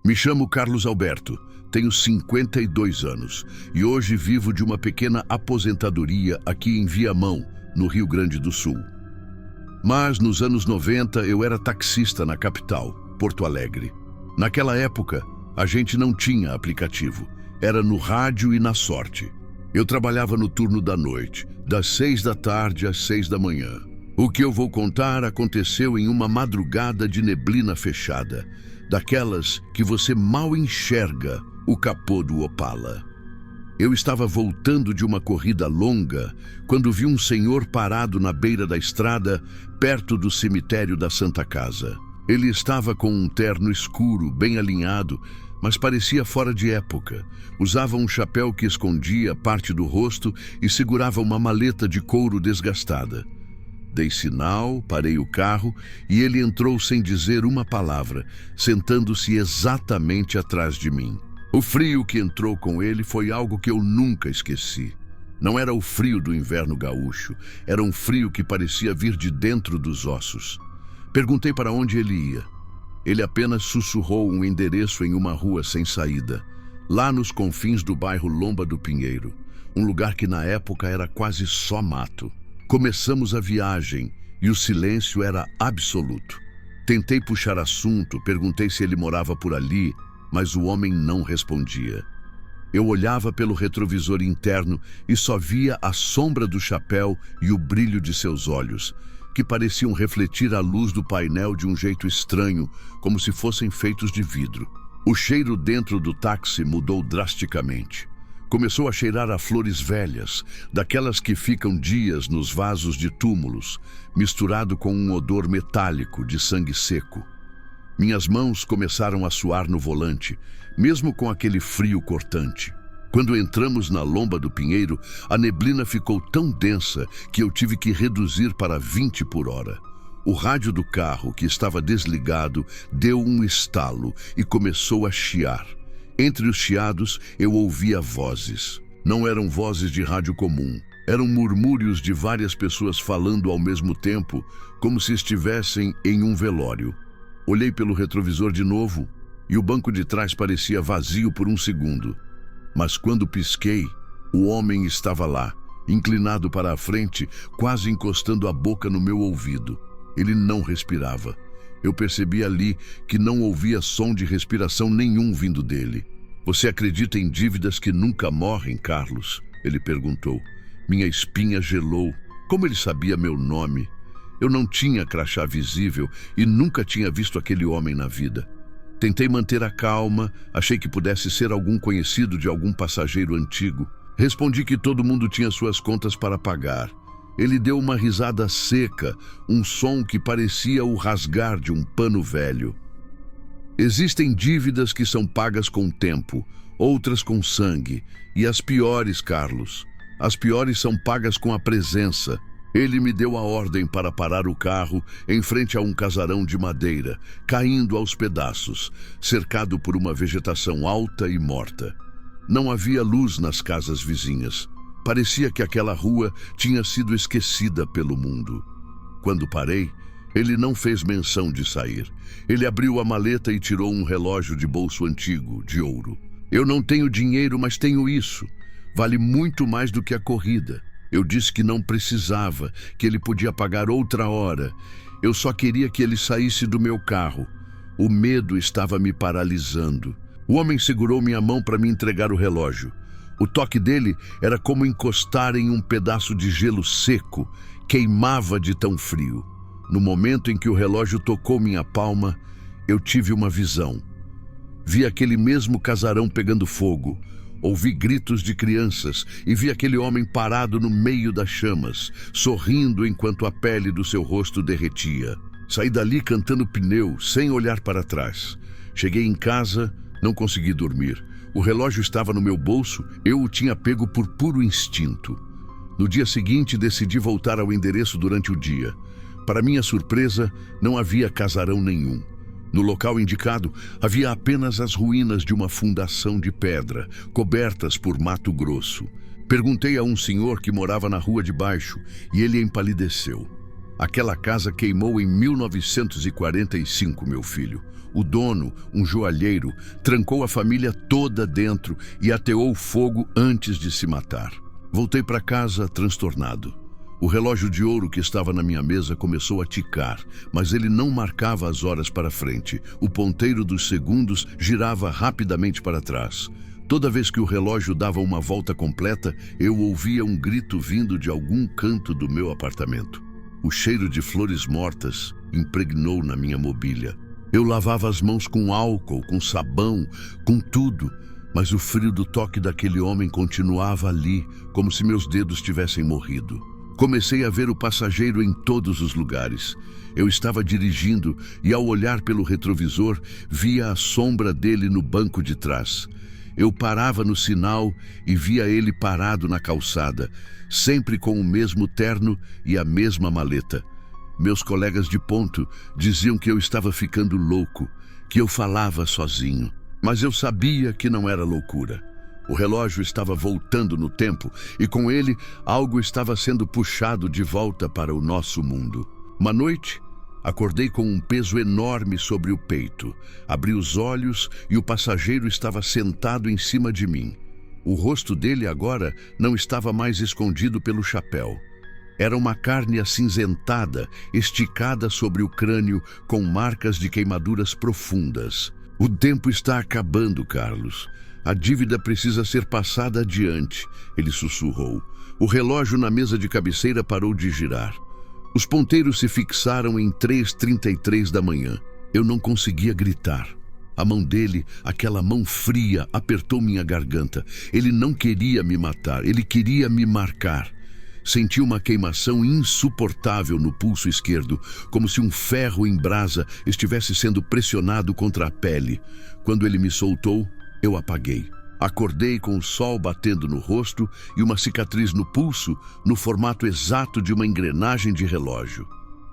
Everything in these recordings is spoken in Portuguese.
Me chamo Carlos Alberto, tenho 52 anos e hoje vivo de uma pequena aposentadoria aqui em Viamão, no Rio Grande do Sul. Mas nos anos 90 eu era taxista na capital, Porto Alegre. Naquela época, a gente não tinha aplicativo, era no rádio e na sorte. Eu trabalhava no turno da noite, das 6 da tarde às 6 da manhã. O que eu vou contar aconteceu em uma madrugada de neblina fechada, daquelas que você mal enxerga o capô do Opala. Eu estava voltando de uma corrida longa quando vi um senhor parado na beira da estrada, perto do cemitério da Santa Casa. Ele estava com um terno escuro, bem alinhado, mas parecia fora de época. Usava um chapéu que escondia parte do rosto e segurava uma maleta de couro desgastada. Dei sinal, parei o carro e ele entrou sem dizer uma palavra, sentando-se exatamente atrás de mim. O frio que entrou com ele foi algo que eu nunca esqueci. Não era o frio do inverno gaúcho, era um frio que parecia vir de dentro dos ossos. Perguntei para onde ele ia. Ele apenas sussurrou um endereço em uma rua sem saída, lá nos confins do bairro Lomba do Pinheiro, um lugar que na época era quase só mato. Começamos a viagem e o silêncio era absoluto. Tentei puxar assunto, perguntei se ele morava por ali, mas o homem não respondia. Eu olhava pelo retrovisor interno e só via a sombra do chapéu e o brilho de seus olhos, que pareciam refletir a luz do painel de um jeito estranho, como se fossem feitos de vidro. O cheiro dentro do táxi mudou drasticamente. Começou a cheirar a flores velhas, daquelas que ficam dias nos vasos de túmulos, misturado com um odor metálico de sangue seco. Minhas mãos começaram a suar no volante, mesmo com aquele frio cortante. Quando entramos na Lomba do Pinheiro, a neblina ficou tão densa que eu tive que reduzir para 20 por hora. O rádio do carro, que estava desligado, deu um estalo e começou a chiar. Entre os chiados, eu ouvia vozes. Não eram vozes de rádio comum. Eram murmúrios de várias pessoas falando ao mesmo tempo, como se estivessem em um velório. Olhei pelo retrovisor de novo e o banco de trás parecia vazio por um segundo. Mas quando pisquei, o homem estava lá, inclinado para a frente, quase encostando a boca no meu ouvido. Ele não respirava. Eu percebi ali que não ouvia som de respiração nenhum vindo dele. Você acredita em dívidas que nunca morrem, Carlos? Ele perguntou. Minha espinha gelou. Como ele sabia meu nome? Eu não tinha crachá visível e nunca tinha visto aquele homem na vida. Tentei manter a calma, achei que pudesse ser algum conhecido de algum passageiro antigo. Respondi que todo mundo tinha suas contas para pagar. Ele deu uma risada seca, um som que parecia o rasgar de um pano velho. Existem dívidas que são pagas com tempo, outras com sangue, e as piores, Carlos. As piores são pagas com a presença. Ele me deu a ordem para parar o carro em frente a um casarão de madeira, caindo aos pedaços, cercado por uma vegetação alta e morta. Não havia luz nas casas vizinhas. Parecia que aquela rua tinha sido esquecida pelo mundo. Quando parei, ele não fez menção de sair. Ele abriu a maleta e tirou um relógio de bolso antigo, de ouro. Eu não tenho dinheiro, mas tenho isso. Vale muito mais do que a corrida. Eu disse que não precisava, que ele podia pagar outra hora. Eu só queria que ele saísse do meu carro. O medo estava me paralisando. O homem segurou minha mão para me entregar o relógio. O toque dele era como encostar em um pedaço de gelo seco, queimava de tão frio. No momento em que o relógio tocou minha palma, eu tive uma visão. Vi aquele mesmo casarão pegando fogo, ouvi gritos de crianças e vi aquele homem parado no meio das chamas, sorrindo enquanto a pele do seu rosto derretia. Saí dali cantando pneu, sem olhar para trás. Cheguei em casa, não consegui dormir. O relógio estava no meu bolso, eu o tinha pego por puro instinto. No dia seguinte, decidi voltar ao endereço durante o dia. Para minha surpresa, não havia casarão nenhum. No local indicado, havia apenas as ruínas de uma fundação de pedra, cobertas por mato grosso. Perguntei a um senhor que morava na rua de baixo, e ele empalideceu. Aquela casa queimou em 1945, meu filho. O dono, um joalheiro, trancou a família toda dentro e ateou o fogo antes de se matar. Voltei para casa transtornado. O relógio de ouro que estava na minha mesa começou a ticar, mas ele não marcava as horas para frente. O ponteiro dos segundos girava rapidamente para trás. Toda vez que o relógio dava uma volta completa, eu ouvia um grito vindo de algum canto do meu apartamento. O cheiro de flores mortas impregnou na minha mobília. Eu lavava as mãos com álcool, com sabão, com tudo, mas o frio do toque daquele homem continuava ali, como se meus dedos tivessem morrido. Comecei a ver o passageiro em todos os lugares. Eu estava dirigindo e, ao olhar pelo retrovisor, via a sombra dele no banco de trás. Eu parava no sinal e via ele parado na calçada, sempre com o mesmo terno e a mesma maleta. Meus colegas de ponto diziam que eu estava ficando louco, que eu falava sozinho. Mas eu sabia que não era loucura. O relógio estava voltando no tempo e com ele algo estava sendo puxado de volta para o nosso mundo. Uma noite, acordei com um peso enorme sobre o peito. Abri os olhos e o passageiro estava sentado em cima de mim. O rosto dele agora não estava mais escondido pelo chapéu. Era uma carne acinzentada, esticada sobre o crânio, com marcas de queimaduras profundas. O tempo está acabando, Carlos. A dívida precisa ser passada adiante, ele sussurrou. O relógio na mesa de cabeceira parou de girar. Os ponteiros se fixaram em 3h33 da manhã. Eu não conseguia gritar. A mão dele, aquela mão fria, apertou minha garganta. Ele não queria me matar, ele queria me marcar. Senti uma queimação insuportável no pulso esquerdo, como se um ferro em brasa estivesse sendo pressionado contra a pele. Quando ele me soltou, eu apaguei. Acordei com o sol batendo no rosto e uma cicatriz no pulso, no formato exato de uma engrenagem de relógio.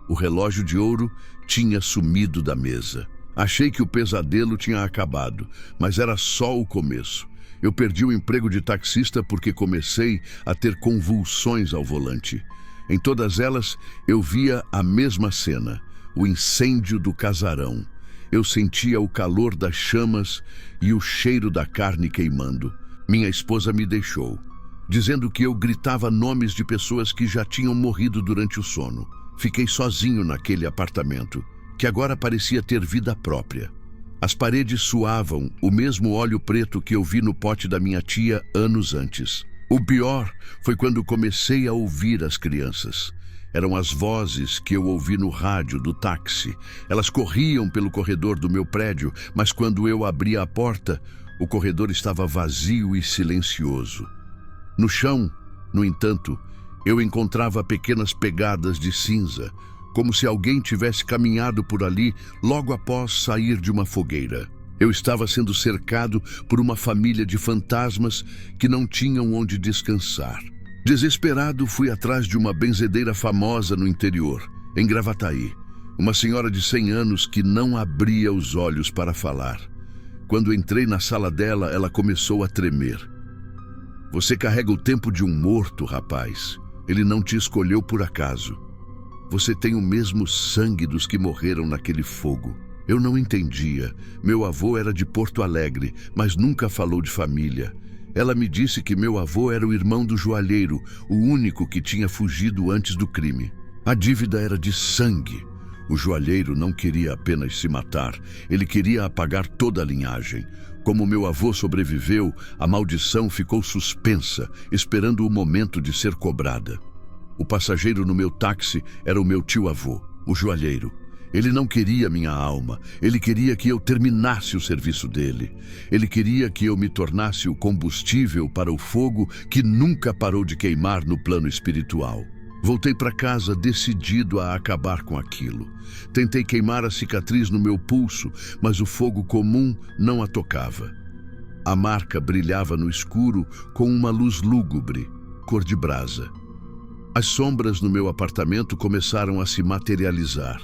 O relógio de ouro tinha sumido da mesa. Achei que o pesadelo tinha acabado, mas era só o começo. Eu perdi o emprego de taxista porque comecei a ter convulsões ao volante. Em todas elas, eu via a mesma cena, o incêndio do casarão. Eu sentia o calor das chamas e o cheiro da carne queimando. Minha esposa me deixou, dizendo que eu gritava nomes de pessoas que já tinham morrido durante o sono. Fiquei sozinho naquele apartamento, que agora parecia ter vida própria. As paredes suavam o mesmo óleo preto que eu vi no pote da minha tia anos antes. O pior foi quando comecei a ouvir as crianças. Eram as vozes que eu ouvi no rádio do táxi. Elas corriam pelo corredor do meu prédio, mas quando eu abria a porta, o corredor estava vazio e silencioso. No chão, no entanto, eu encontrava pequenas pegadas de cinza, como se alguém tivesse caminhado por ali logo após sair de uma fogueira. Eu estava sendo cercado por uma família de fantasmas que não tinham onde descansar. Desesperado, fui atrás de uma benzedeira famosa no interior, em Gravataí. Uma senhora de 100 anos que não abria os olhos para falar. Quando entrei na sala dela, ela começou a tremer. Você carrega o tempo de um morto, rapaz. Ele não te escolheu por acaso. Você tem o mesmo sangue dos que morreram naquele fogo. Eu não entendia. Meu avô era de Porto Alegre, mas nunca falou de família. Ela me disse que meu avô era o irmão do joalheiro, o único que tinha fugido antes do crime. A dívida era de sangue. O joalheiro não queria apenas se matar, ele queria apagar toda a linhagem. Como meu avô sobreviveu, a maldição ficou suspensa, esperando o momento de ser cobrada. O passageiro no meu táxi era o meu tio-avô, o joalheiro. Ele não queria minha alma, ele queria que eu terminasse o serviço dele. Ele queria que eu me tornasse o combustível para o fogo que nunca parou de queimar no plano espiritual. Voltei para casa decidido a acabar com aquilo. Tentei queimar a cicatriz no meu pulso, mas o fogo comum não a tocava. A marca brilhava no escuro com uma luz lúgubre, cor de brasa. As sombras no meu apartamento começaram a se materializar.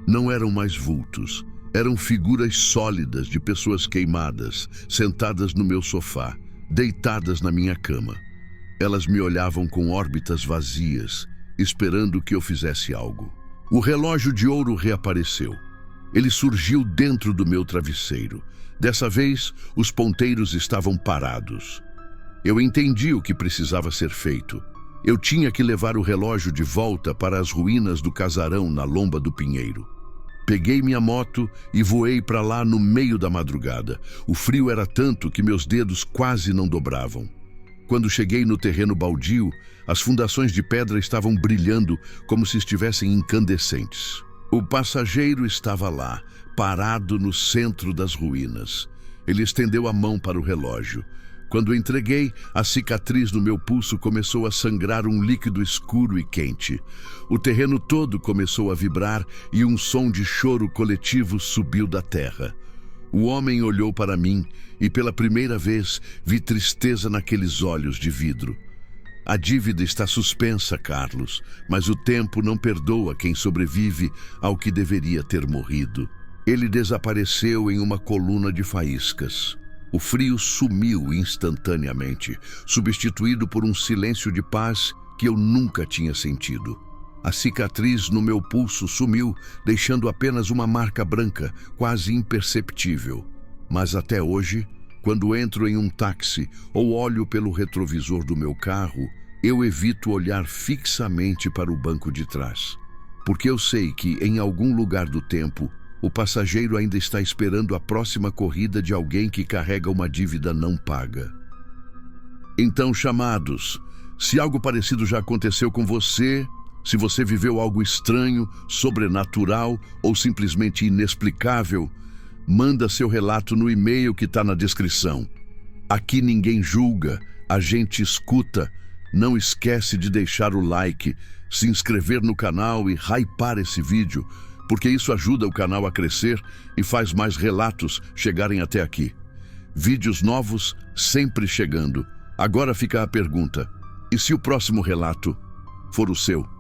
Não eram mais vultos, eram figuras sólidas de pessoas queimadas, sentadas no meu sofá, deitadas na minha cama. Elas me olhavam com órbitas vazias, esperando que eu fizesse algo. O relógio de ouro reapareceu. Ele surgiu dentro do meu travesseiro. Dessa vez, os ponteiros estavam parados. Eu entendi o que precisava ser feito. Eu tinha que levar o relógio de volta para as ruínas do casarão na lomba do Pinheiro. Peguei minha moto e voei para lá no meio da madrugada. O frio era tanto que meus dedos quase não dobravam. Quando cheguei no terreno baldio, as fundações de pedra estavam brilhando como se estivessem incandescentes. O passageiro estava lá, parado no centro das ruínas. Ele estendeu a mão para o relógio. Quando entreguei, a cicatriz no meu pulso começou a sangrar um líquido escuro e quente. O terreno todo começou a vibrar e um som de choro coletivo subiu da terra. O homem olhou para mim e pela primeira vez vi tristeza naqueles olhos de vidro. A dívida está suspensa, Carlos, mas o tempo não perdoa quem sobrevive ao que deveria ter morrido. Ele desapareceu em uma coluna de faíscas. O frio sumiu instantaneamente, substituído por um silêncio de paz que eu nunca tinha sentido. A cicatriz no meu pulso sumiu, deixando apenas uma marca branca, quase imperceptível. Mas até hoje, quando entro em um táxi ou olho pelo retrovisor do meu carro, eu evito olhar fixamente para o banco de trás. Porque eu sei que, em algum lugar do tempo, o passageiro ainda está esperando a próxima corrida de alguém que carrega uma dívida não paga. Então, chamados, se algo parecido já aconteceu com você, se você viveu algo estranho, sobrenatural ou simplesmente inexplicável, manda seu relato no e-mail que está na descrição. Aqui ninguém julga, a gente escuta. Não esquece de deixar o like, se inscrever no canal e hypar esse vídeo, porque isso ajuda o canal a crescer e faz mais relatos chegarem até aqui. Vídeos novos sempre chegando. Agora fica a pergunta: e se o próximo relato for o seu?